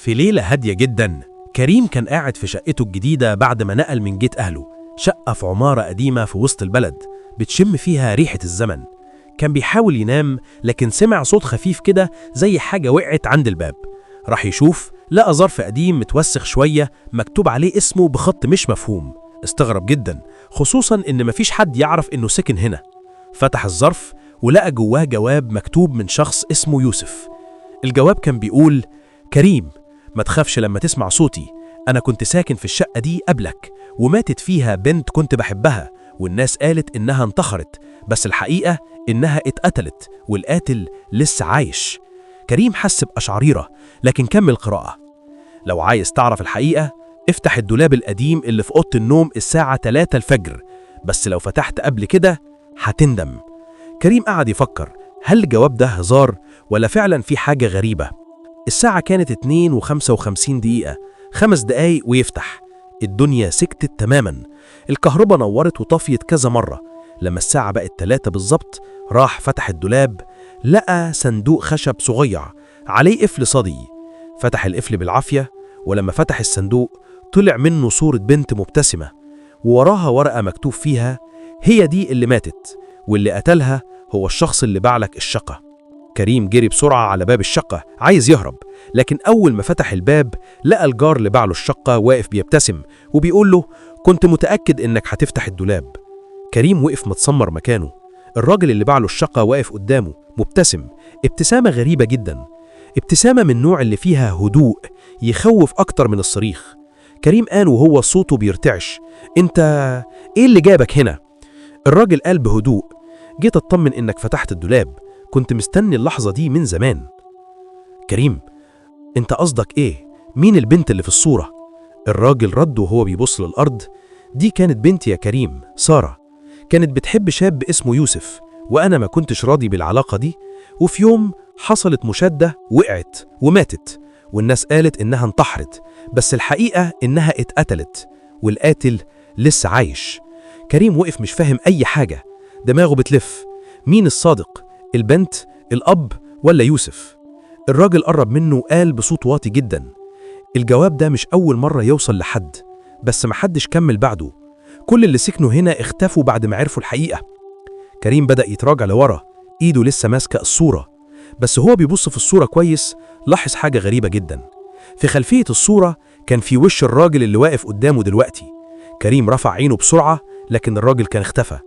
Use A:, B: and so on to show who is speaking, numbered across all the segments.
A: في ليلة هادية جدا، كريم كان قاعد في شقته الجديدة بعد ما نقل من بيت أهله. شقة في عمارة قديمة في وسط البلد بتشم فيها ريحة الزمن. كان بيحاول ينام لكن سمع صوت خفيف كده زي حاجة وقعت عند الباب. راح يشوف، لقى ظرف قديم متوسخ شوية مكتوب عليه اسمه بخط مش مفهوم. استغرب جدا، خصوصا إن مفيش حد يعرف إنه سكن هنا. فتح الظرف ولقى جواه جواب مكتوب من شخص اسمه يوسف. الجواب كان بيقول: كريم، ما تخافش لما تسمع صوتي. أنا كنت ساكن في الشقة دي قبلك، وماتت فيها بنت كنت بحبها، والناس قالت إنها انتحرت، بس الحقيقة إنها اتقتلت والقاتل لسه عايش. كريم حس بقشعريرة لكن كمل قراءة. لو عايز تعرف الحقيقة، افتح الدولاب القديم اللي في أوضة النوم الساعة 3 الفجر، بس لو فتحت قبل كده هتندم. كريم قعد يفكر، هل الجواب ده هزار ولا فعلا في حاجة غريبة؟ الساعة كانت 2:55، 5 دقايق ويفتح. الدنيا سكتت تماما، الكهرباء نورت وطفيت كذا مرة. لما الساعة بقت 3 بالظبط، راح فتح الدولاب، لقى صندوق خشب صغير عليه قفل صدي. فتح القفل بالعافية، ولما فتح الصندوق طلع منه صورة بنت مبتسمة، ووراها ورقة مكتوب فيها: هي دي اللي ماتت، واللي قتلها هو الشخص اللي باعلك الشقة. كريم جري بسرعة على باب الشقة عايز يهرب، لكن أول ما فتح الباب لقى الجار اللي باعله الشقة واقف بيبتسم وبيقول له: كنت متأكد إنك هتفتح الدولاب. كريم وقف متسمر مكانه. الراجل اللي باعله الشقة واقف قدامه مبتسم، ابتسامة غريبة جدا، ابتسامة من النوع اللي فيها هدوء يخوف أكتر من الصريخ. كريم قال وهو صوته بيرتعش: أنت إيه اللي جابك هنا؟ الراجل قال بهدوء: جيت أطمن إنك فتحت الدولاب، كنت مستني اللحظة دي من زمان. كريم: أنت قصدك إيه؟ مين البنت اللي في الصورة؟ الراجل رد وهو بيبص للأرض: دي كانت بنتي يا كريم، سارة. كانت بتحب شاب اسمه يوسف، وأنا ما كنتش راضي بالعلاقة دي، وفي يوم حصلت مشادة، وقعت وماتت، والناس قالت إنها انتحرت، بس الحقيقة إنها اتقتلت والقاتل لسه عايش. كريم وقف مش فاهم أي حاجة، دماغه بتلف. مين الصادق؟ البنت، الأب، ولا يوسف؟ الراجل قرب منه وقال بصوت واطي جدا: الجواب ده مش أول مرة يوصل لحد، بس محدش كمل بعده. كل اللي سكنوا هنا اختفوا بعد ما عرفوا الحقيقة. كريم بدأ يتراجع لورا، إيده لسه ماسكة الصورة، بس هو بيبص في الصورة كويس لاحظ حاجة غريبة جدا. في خلفية الصورة كان في وش الراجل اللي واقف قدامه دلوقتي. كريم رفع عينه بسرعة، لكن الراجل كان اختفى.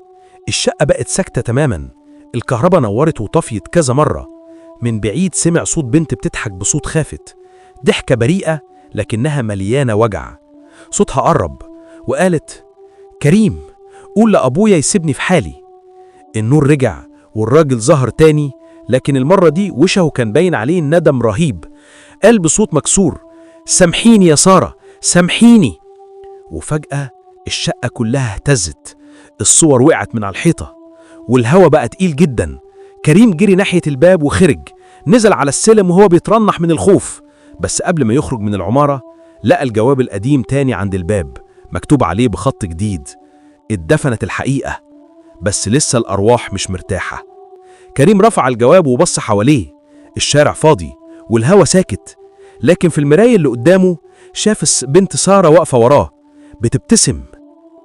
A: الشقة بقت ساكتة تماما، الكهرباء نورت وطفيت كذا مرة. من بعيد سمع صوت بنت بتضحك بصوت خافت، ضحكة بريئة لكنها مليانة وجع. صوتها قرب وقالت: كريم، قول لأبويا يسيبني في حالي. النور رجع والراجل ظهر تاني، لكن المرة دي وشه كان باين عليه الندم رهيب. قال بصوت مكسور: سامحيني يا سارة، سامحيني. وفجأة الشقة كلها اهتزت، الصور وقعت من على الحيطة، والهوا بقى تقيل جدا. كريم جري ناحية الباب وخرج، نزل على السلم وهو بيترنح من الخوف، بس قبل ما يخرج من العمارة لقى الجواب القديم تاني عند الباب مكتوب عليه بخط جديد: اتدفنت الحقيقة، بس لسه الأرواح مش مرتاحة. كريم رفع الجواب وبص حواليه، الشارع فاضي والهوا ساكت، لكن في المراية اللي قدامه شاف بنت سارة واقفة وراه بتبتسم